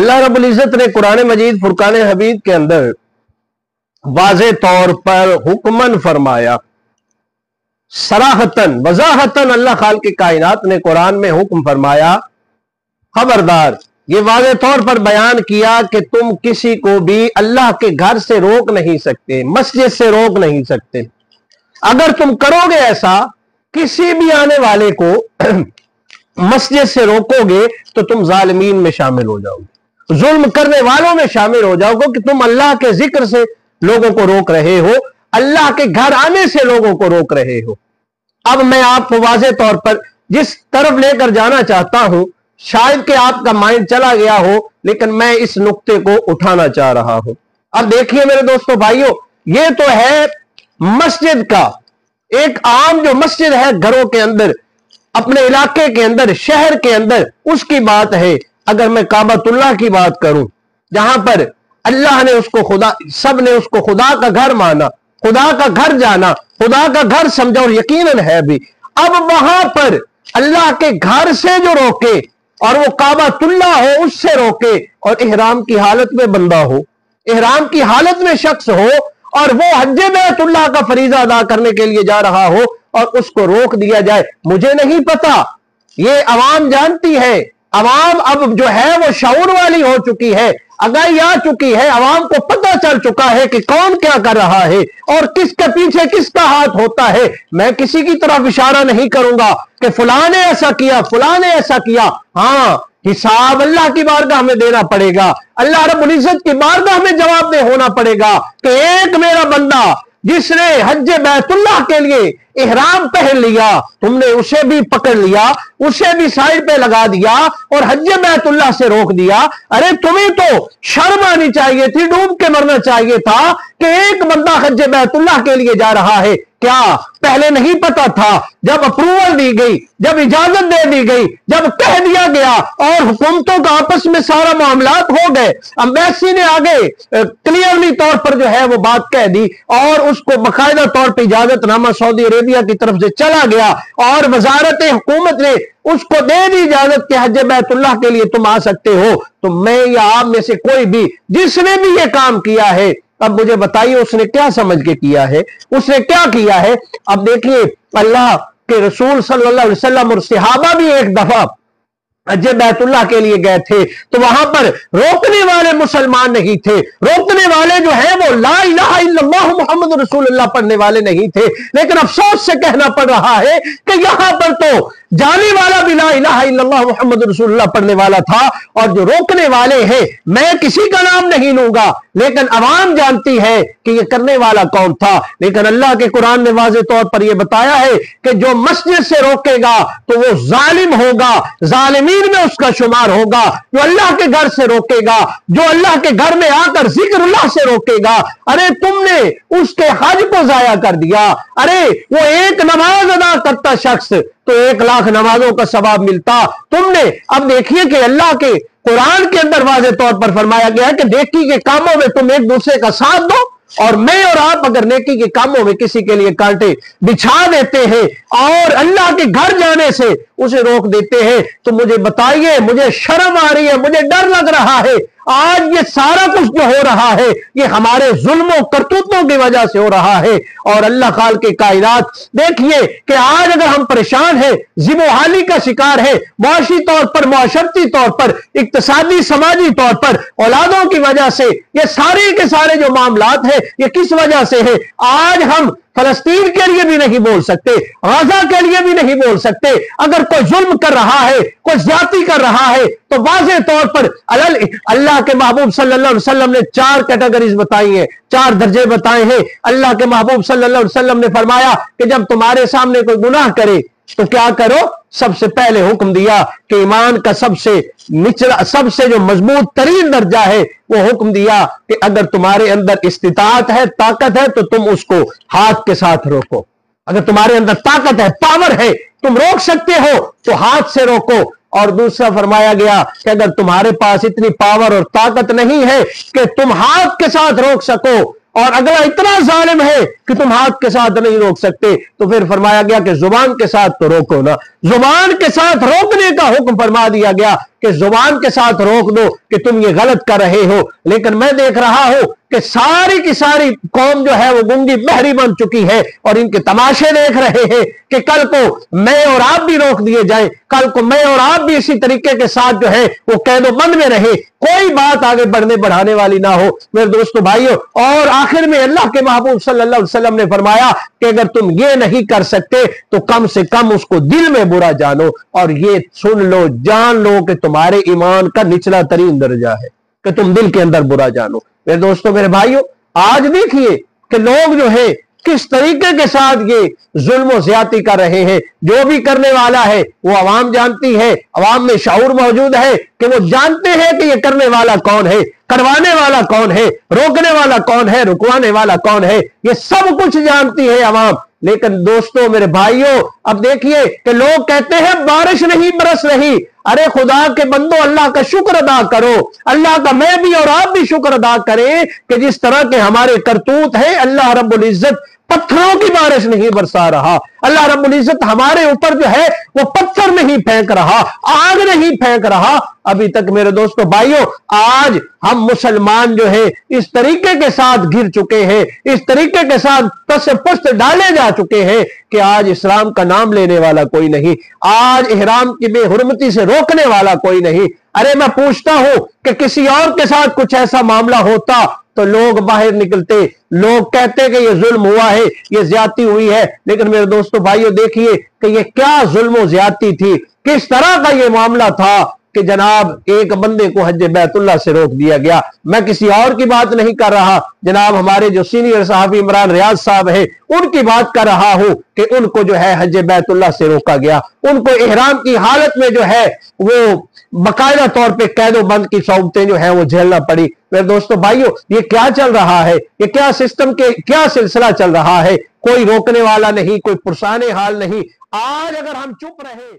اللہ रब्बुल इज्जत ने कुरान मजीद फुरकान हमीद के अंदर वाज़े तौर पर हुक्मन फरमाया, सराहतन वजाहतन अल्लाह खालिक कायनात ने कुरान में हुक्म फरमाया, खबरदार, ये वाज़े तौर पर बयान किया कि तुम किसी को भी अल्लाह के घर से रोक नहीं सकते, मस्जिद से रोक नहीं सकते। अगर तुम करोगे ऐसा, किसी भी आने वाले को मस्जिद से रोकोगे तो तुम जालिमीन में शामिल हो जाओगे, जुल्म करने वालों में शामिल हो जाओगे कि तुम अल्लाह के जिक्र से लोगों को रोक रहे हो, अल्लाह के घर आने से लोगों को रोक रहे हो। अब मैं आपको वाज़े तौर पर जिस तरफ लेकर जाना चाहता हूं, शायद कि आपका माइंड चला गया हो, लेकिन मैं इस नुक्ते को उठाना चाह रहा हूं। अब देखिए मेरे दोस्तों भाइयों, ये तो है मस्जिद का एक आम जो मस्जिद है घरों के अंदर, अपने इलाके के अंदर, शहर के अंदर, उसकी बात है। अगर मैं काबतुल्लाह की बात करूं, जहां पर अल्लाह ने उसको खुदा, सब ने उसको खुदा का घर माना, खुदा का घर जाना, खुदा का घर समझा और यकीनन है भी। अब वहां पर अल्लाह के घर से जो रोके और वो काबतुल्लाह हो उससे रोके, और इहराम की हालत में बंदा हो, इहराम की हालत में शख्स हो और वो हज्जे बैतुल्लाह का फरीजा अदा करने के लिए जा रहा हो और उसको रोक दिया जाए। मुझे नहीं पता, ये अवाम जानती है। अवाम अब जो है वो शऊर वाली हो चुकी है, आगाही आ चुकी है, अवाम को पता चल चुका है कि कौन क्या कर रहा है और किसके पीछे किसका हाथ होता है। मैं किसी की तरफ इशारा नहीं करूंगा कि फलां ने ऐसा किया, फलां ने ऐसा किया। हाँ, हिसाब अल्लाह की बारगाह में देना पड़ेगा, अल्लाह रब्बुल इज्जत की बारगाह में जवाबदेह होना पड़ेगा कि एक मेरा बंदा जिसने हज्जे बैतुल्लाह के लिए इहराम पहन लिया, तुमने उसे भी पकड़ लिया, उसे भी साइड पे लगा दिया और हज्जे बैतुल्लाह से रोक दिया। अरे तुम्हें तो शर्म आनी चाहिए थी, डूब के मरना चाहिए था कि एक बंदा हज्जे बैतुल्लाह के लिए जा रहा है। क्या पहले नहीं पता था? जब अप्रूवल दी गई, जब इजाजत दे दी गई, जब कह दिया गया और हुकूमतों का आपस में सारा मामलात हो गए, एम्बेसी ने आगे क्लियरली तौर पर जो है वो बात कह दी और उसको बाकायदा तौर पर इजाजतनामा सऊदी अरेबिया की तरफ से चला गया और वजारत हुकूमत ने उसको दे दी इजाजत के हज्जे बैतुल्लाह के लिए तुम आ सकते हो। तो मैं या आप में से कोई भी जिसने भी ये काम किया है, अब मुझे बताइए उसने क्या समझ के किया है, उसने क्या किया है। अब देखिए, अल्लाह के रसूल सल्लल्लाहु अलैहि वसल्लम और सहाबा भी एक दफा हज्जे बैतुल्लाह के लिए गए थे, तो वहां पर रोकने वाले मुसलमान नहीं थे, रोकने वाले जो है वो ला इलाहा इल्लल्लाह मुहम्मद रसूलुल्लाह पढ़ने वाले नहीं थे। लेकिन अफसोस से कहना पड़ रहा है कि यहां पर तो जाने वाला भी ला इलाहा इल्लल्लाह मुहम्मद रसूलुल्लाह पढ़ने वाला था, और जो रोकने वाले हैं, मैं किसी का नाम नहीं लूंगा, लेकिन अवाम जानती है कि ये करने वाला कौन था। लेकिन अल्लाह के कुरान ने वाज़े तौर पर यह बताया है कि जो मस्जिद से रोकेगा तो वो जालिम होगा, जालिमीन में उसका शुमार होगा। जो अल्लाह के घर से रोकेगा, जो अल्लाह के घर में आकर जिक्रुल्लाह से रोकेगा, अरे तुमने उसके हज को जाया कर दिया। अरे वो एक नमाज अदा करता शख्स तो 1 लाख नमाजों का सवाब मिलता तुमने। अब देखिए कि अल्लाह के कुरान के अंदर वाज़े तौर पर फरमाया गया है कि नेकी के कामों में तुम एक दूसरे का साथ दो, और मैं और आप अगर नेकी के कामों में किसी के लिए कांटे बिछा देते हैं और अल्लाह के घर जाने से उसे रोक देते हैं, तो मुझे बताइए, मुझे शर्म आ रही है, मुझे डर लग रहा है। आज ये सारा कुछ जो हो रहा है ये हमारे जुल्मों करतूतों की वजह से हो रहा है। और अल्लाह खाल के कायनात देखिए कि आज अगर हम परेशान हैं, जिमोहाली का शिकार है, मुआशी तौर पर, मुआशरती तौर पर, इक्तसादी समाजी तौर पर, औलादों की वजह से, ये सारे के सारे जो मामलात हैं ये किस वजह से है? आज हम फलस्तीन के लिए भी नहीं बोल सकते, गाजा के लिए भी नहीं बोल सकते। अगर कोई जुल्म कर रहा है, कोई ज्यादती कर रहा है, तो वाज़े तौर पर अल्लाह के महबूब सल्लल्लाहु अलैहि वसल्लम ने 4 कैटेगरीज बताई हैं, 4 दर्जे बताए हैं। अल्लाह के महबूब सल्लल्लाहु अलैहि वसल्लम ने फरमाया कि जब तुम्हारे सामने कोई गुनाह करे तो क्या करो? सबसे पहले हुक्म दिया कि ईमान का सबसे निचला, सबसे जो मजबूत तरीन दर्जा है, वो हुक्म दिया कि अगर तुम्हारे अंदर इस्तिताअत है, ताकत है, तो तुम उसको हाथ के साथ रोको। अगर तुम्हारे अंदर ताकत है, पावर है, तुम रोक सकते हो तो हाथ से रोको। और दूसरा फरमाया गया कि अगर तुम्हारे पास इतनी पावर और ताकत नहीं है कि तुम हाथ के साथ रोक सको, और अगला इतना जालिम है कि तुम हाथ के साथ नहीं रोक सकते, तो फिर फरमाया गया कि जुबान के साथ तो रोको ना। जुबान के साथ रोकने का हुक्म फरमा दिया गया کہ जुबान के साथ रोक दो कि तुम ये गलत कर रहे हो। लेकिन मैं देख रहा हूं कि सारी की सारी कौम जो है वो गूंगी बहरी बन चुकी है और इनके तमाशे देख रहे हैं कि कल को मैं और आप भी रोक दिए जाएं, कल को मैं और आप भी इसी तरीके के साथ जो है वो कैदो बंद में रहे, कोई बात आगे बढ़ने बढ़ाने वाली ना हो मेरे दोस्तों भाइयों। और आखिर में अल्लाह के महबूब सल्लल्लाहु अलैहि वसल्लम ने फरमाया कि अगर तुम ये नहीं कर सकते तो कम से कम उसको दिल में बुरा जानो और ये सुन लो, जान लो कि तुम्हारे ईमान का निचला तरीन दर्जा है कि तुम दिल के अंदर बुरा जानो। मेरे दोस्तों मेरे भाइयों, आज देखिए कि लोग जो है किस तरीके के साथ ये जुल्म और ज्यादती कर रहे हैं। जो भी करने वाला है वो अवाम जानती है, अवाम में शऊर मौजूद है कि वो जानते हैं कि ये करने वाला कौन है, करवाने वाला कौन है, रोकने वाला कौन है, रुकवाने वाला कौन है, ये सब कुछ जानती है अवाम। लेकिन दोस्तों मेरे भाइयों, अब देखिए कि लोग कहते हैं बारिश नहीं बरस रही। अरे खुदा के बंदो, अल्लाह का शुक्र अदा करो, अल्लाह का मैं भी और आप भी शुक्र अदा करें कि जिस तरह के हमारे करतूत है, अल्लाह रब्बुल इज्जत पत्थरों की बारिश नहीं बरसा रहा। अल्लाह रब्बुल इज्जत हमारे ऊपर जो है वो पत्थर नहीं फेंक रहा, आग नहीं फेंक रहा अभी तक। मेरे दोस्तों भाइयों, आज हम मुसलमान जो है इस तरीके के साथ गिर चुके हैं, इस तरीके के साथ तसे पुस्त डाले जा चुके हैं कि आज इस्लाम का नाम लेने वाला कोई नहीं, आज इहराम की बेहुरमती से रोकने वाला कोई नहीं। अरे मैं पूछता हूं कि किसी और के साथ कुछ ऐसा मामला होता तो लोग बाहर निकलते, लोग कहते कि ये जुल्म हुआ है, ये ज्यादती हुई है। लेकिन मेरे दोस्तों भाइयों देखिए कि ये क्या जुल्म ज्यादती थी, किस तरह का ये मामला था कि जनाब एक बंदे को हज बैतुल्लाह से रोक दिया गया। मैं किसी और की बात नहीं कर रहा, जनाब हमारे जो सीनियर साहब इमरान रियाज साहब है उनकी बात कर रहा हूं कि उनको जो है हज बैतुल्लाह से रोका गया, उनको इहराम की हालत में जो है वो बाकायदा तौर पे कैदो बंद की सौबतें जो है वो झेलना पड़ी। मेरे दोस्तों भाइयों, ये क्या चल रहा है, ये क्या सिस्टम के क्या सिलसिला चल रहा है, कोई रोकने वाला नहीं, कोई पुरसाने हाल नहीं। आज अगर हम चुप रहे